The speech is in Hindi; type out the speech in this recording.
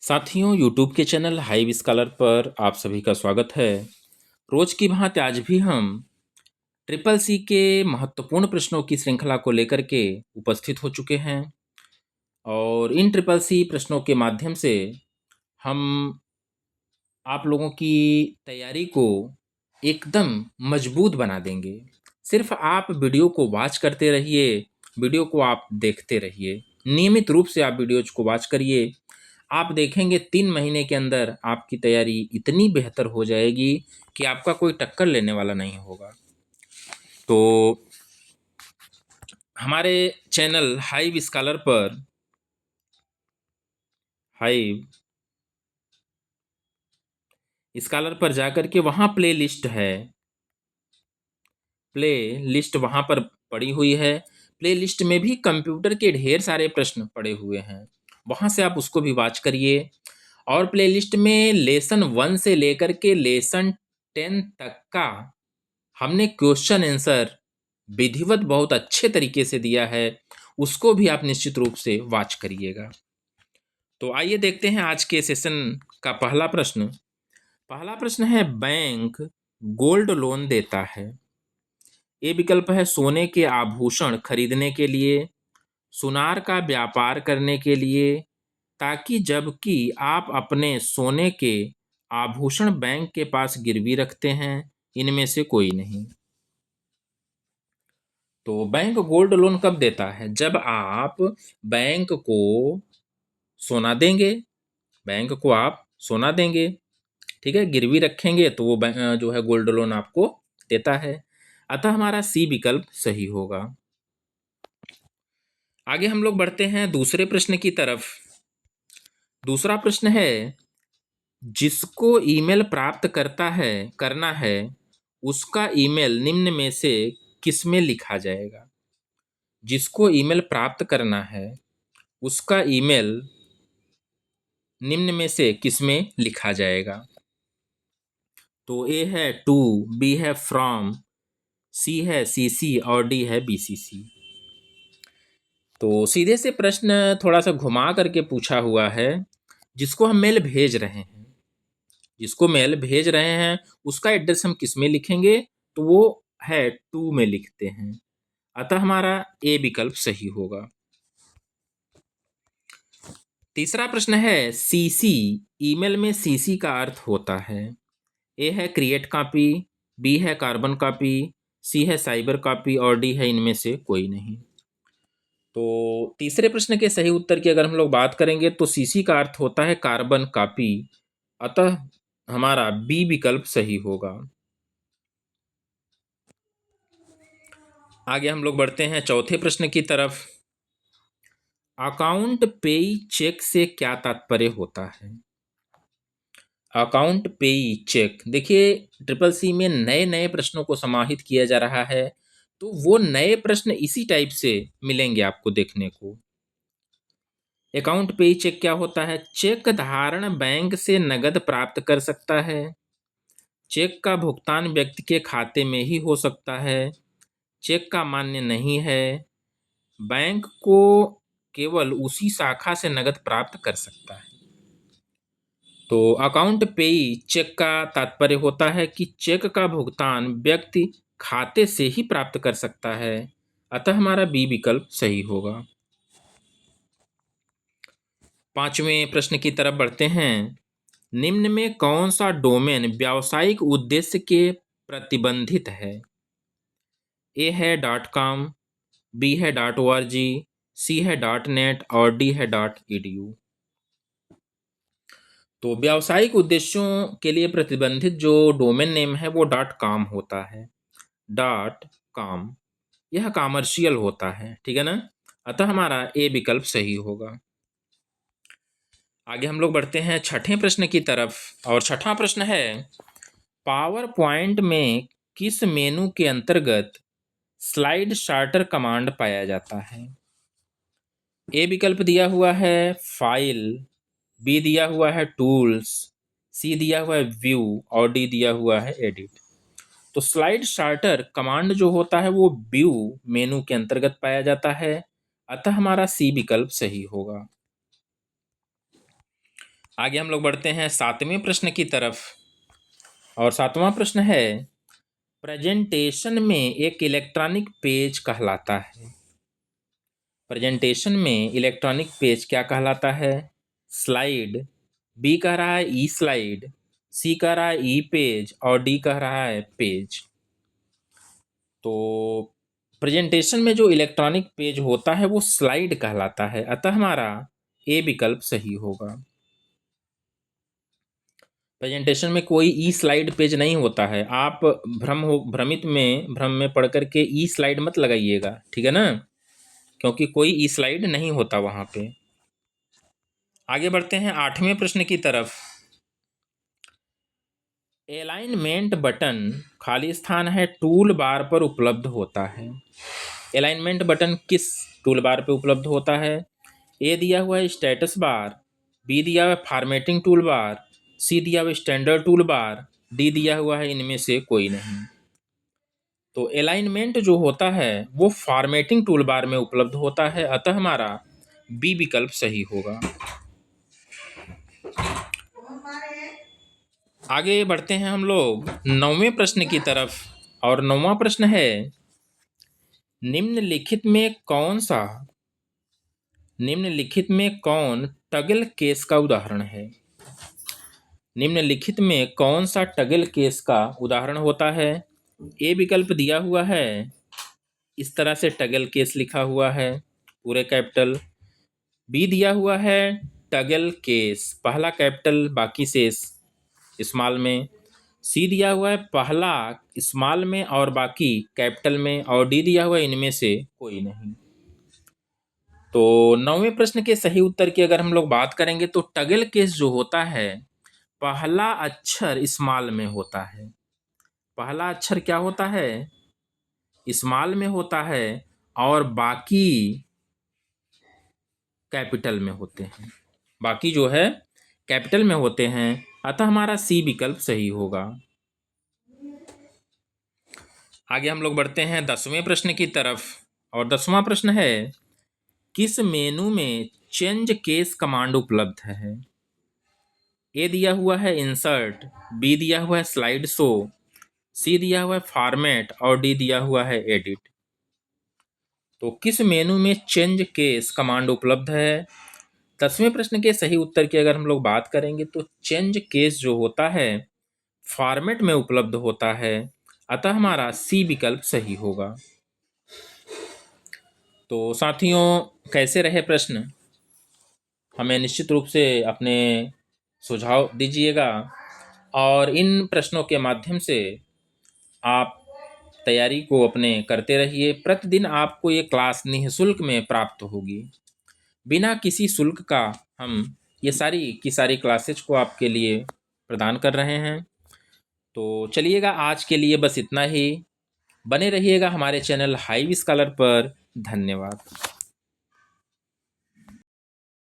साथियों, यूट्यूब के चैनल हाइव स्कॉलर पर आप सभी का स्वागत है। रोज की भांति आज भी हम ट्रिपल सी के महत्वपूर्ण प्रश्नों की श्रृंखला को लेकर के उपस्थित हो चुके हैं और इन ट्रिपल सी प्रश्नों के माध्यम से हम आप लोगों की तैयारी को एकदम मजबूत बना देंगे। सिर्फ आप वीडियो को वॉच करते रहिए, वीडियो को आप देखते रहिए, नियमित रूप से आप वीडियोज को वॉच करिए। आप देखेंगे 3 महीने के अंदर आपकी तैयारी इतनी बेहतर हो जाएगी कि आपका कोई टक्कर लेने वाला नहीं होगा। तो हमारे चैनल हाइव स्कॉलर पर जाकर के वहाँ प्ले लिस्ट वहाँ पर पड़ी हुई है। प्ले लिस्ट में भी कंप्यूटर के ढेर सारे प्रश्न पड़े हुए हैं, वहाँ से आप उसको भी वॉच करिए। और प्ले लिस्ट में लेसन 1 से लेकर के लेसन 10 तक का हमने क्वेश्चन आंसर विधिवत बहुत अच्छे तरीके से दिया है, उसको भी आप निश्चित रूप से वॉच करिएगा। तो आइए देखते हैं आज के सेशन का पहला प्रश्न। पहला प्रश्न है, बैंक गोल्ड लोन देता है। ए विकल्प है सोने के आभूषण खरीदने के लिए, सुनार का व्यापार करने के लिए, ताकि जबकि आप अपने सोने के आभूषण बैंक के पास गिरवी रखते हैं, इनमें से कोई नहीं। तो बैंक गोल्ड लोन कब देता है? जब आप बैंक को सोना देंगे, बैंक को आप सोना देंगे, ठीक है, गिरवी रखेंगे तो वो जो है गोल्ड लोन आपको देता है। अतः हमारा सी विकल्प सही होगा। आगे हम लोग बढ़ते हैं दूसरे प्रश्न की तरफ। दूसरा प्रश्न है, जिसको ईमेल प्राप्त करना है उसका ईमेल निम्न में से किसमें लिखा जाएगा? जिसको ईमेल प्राप्त करना है उसका ईमेल निम्न में से किसमें लिखा जाएगा? तो ए है टू, बी है फ्रॉम, सी है सीसी और डी है बीसीसी। तो सीधे से प्रश्न थोड़ा सा घुमा करके पूछा हुआ है। जिसको हम मेल भेज रहे हैं, उसका एड्रेस हम किस में लिखेंगे? तो वो है टू में लिखते हैं। अतः हमारा ए विकल्प सही होगा। तीसरा प्रश्न है, सीसी, ईमेल में सीसी का अर्थ होता है। ए है क्रिएट कॉपी, बी है कार्बन कॉपी, सी है साइबर कॉपी और डी है इनमें से कोई नहीं। तो तीसरे प्रश्न के सही उत्तर की अगर हम लोग बात करेंगे तो सीसी का अर्थ होता है कार्बन कॉपी। अतः हमारा बी विकल्प सही होगा। आगे हम लोग बढ़ते हैं चौथे प्रश्न की तरफ। अकाउंट पेई चेक से क्या तात्पर्य होता है? अकाउंट पेई चेक, देखिए ट्रिपल सी में नए नए प्रश्नों को समाहित किया जा रहा है, तो वो नए प्रश्न इसी टाइप से मिलेंगे आपको देखने को। अकाउंट पेई चेक क्या होता है? चेक धारण बैंक से नगद प्राप्त कर सकता है। चेक का भुगतान व्यक्ति के खाते में ही हो सकता है। चेक का मान्य नहीं है। बैंक को केवल उसी शाखा से नगद प्राप्त कर सकता है। तो अकाउंट पेई चेक का तात्पर्य होता है कि चेक का भुगतान व्यक्ति खाते से ही प्राप्त कर सकता है। अतः हमारा बी विकल्प सही होगा। पांचवें प्रश्न की तरफ बढ़ते हैं। निम्न में कौन सा डोमेन व्यावसायिक उद्देश्य के प्रतिबंधित है? ए है .com, बी है .org, सी है .net और डी है .edu। तो व्यावसायिक उद्देश्यों के लिए प्रतिबंधित जो डोमेन नेम है वो .com होता है। .com यह कॉमर्शियल होता है, ठीक है ना? अतः हमारा ए विकल्प सही होगा। आगे हम लोग बढ़ते हैं छठे प्रश्न की तरफ और छठा प्रश्न है, पावर पॉइंट में किस मेनू के अंतर्गत स्लाइड शार्टर कमांड पाया जाता है? ए विकल्प दिया हुआ है फाइल, बी दिया हुआ है टूल्स, सी दिया हुआ है व्यू और डी दिया हुआ है एडिट। तो स्लाइड शार्टर कमांड जो होता है वो व्यू मेनू के अंतर्गत पाया जाता है। अतः हमारा सी विकल्प सही होगा। आगे हम लोग बढ़ते हैं 7वें प्रश्न की तरफ। और 7वां प्रश्न है, प्रेजेंटेशन में एक इलेक्ट्रॉनिक पेज कहलाता है। प्रेजेंटेशन में इलेक्ट्रॉनिक पेज क्या कहलाता है? स्लाइड, बी कह रहा है ई स्लाइड, सी कह रहा है ई पेज और डी कह रहा है पेज। तो प्रेजेंटेशन में जो इलेक्ट्रॉनिक पेज होता है वो स्लाइड कहलाता है, अतः हमारा ए विकल्प सही होगा। प्रेजेंटेशन में कोई ई स्लाइड पेज नहीं होता है। आप भ्रम में पढ़ करके ई स्लाइड मत लगाइएगा, ठीक है ना, क्योंकि कोई ई स्लाइड नहीं होता वहाँ पे। आगे बढ़ते हैं 8वें प्रश्न की तरफ। अलाइनमेंट बटन खाली स्थान है टूल बार पर उपलब्ध होता है। अलाइनमेंट बटन किस टूल बार पे उपलब्ध होता है? ए दिया हुआ है स्टेटस बार, बी दिया हुआ है फॉर्मेटिंग टूल बार, सी दिया हुआ है स्टैंडर्ड टूल बार, डी दिया हुआ है इनमें से कोई नहीं। तो अलाइनमेंट जो होता है वो फॉर्मेटिंग टूल बार में उपलब्ध होता है, अतः हमारा बी विकल्प सही होगा। आगे बढ़ते हैं हम लोग 9वें प्रश्न की तरफ। और 9वां प्रश्न है, निम्नलिखित में कौन टगल केस का उदाहरण है? निम्नलिखित में कौन सा टगल केस का उदाहरण होता है? ए विकल्प दिया हुआ है, इस तरह से टगल केस लिखा हुआ है पूरे कैपिटल। बी दिया हुआ है टगल केस, पहला कैपिटल बाकी शेष स्मॉल में। सी दिया हुआ है पहला स्मॉल में और बाकी कैपिटल में। और डी दिया हुआ है इनमें से कोई नहीं। तो 9वें प्रश्न के सही उत्तर की अगर हम लोग बात करेंगे तो टगल केस जो होता है पहला अक्षर स्मॉल में होता है। पहला अक्षर क्या होता है? स्मॉल में होता है और बाकी कैपिटल में होते हैं। बाकी जो है कैपिटल में होते हैं, अतः हमारा सी विकल्प सही होगा। आगे हम लोग बढ़ते हैं 10वें प्रश्न की तरफ। और 10वां प्रश्न है, किस मेनू में चेंज केस कमांड उपलब्ध है? ए दिया हुआ है इंसर्ट, बी दिया हुआ है स्लाइड शो, सी दिया हुआ है फॉर्मेट और डी दिया हुआ है एडिट। तो किस मेनू में चेंज केस कमांड उपलब्ध है? 10वें प्रश्न के सही उत्तर की अगर हम लोग बात करेंगे तो चेंज केस जो होता है फॉर्मेट में उपलब्ध होता है, अतः हमारा सी विकल्प सही होगा। तो साथियों, कैसे रहे प्रश्न? हमें निश्चित रूप से अपने सुझाव दीजिएगा और इन प्रश्नों के माध्यम से आप तैयारी को अपने करते रहिए। प्रतिदिन आपको ये क्लास निःशुल्क में प्राप्त होगी, बिना किसी शुल्क का हम ये सारी की सारी क्लासेज को आपके लिए प्रदान कर रहे हैं। तो चलिएगा, आज के लिए बस इतना ही। बने रहिएगा हमारे चैनल हाईवी स्कॉलर पर। धन्यवाद।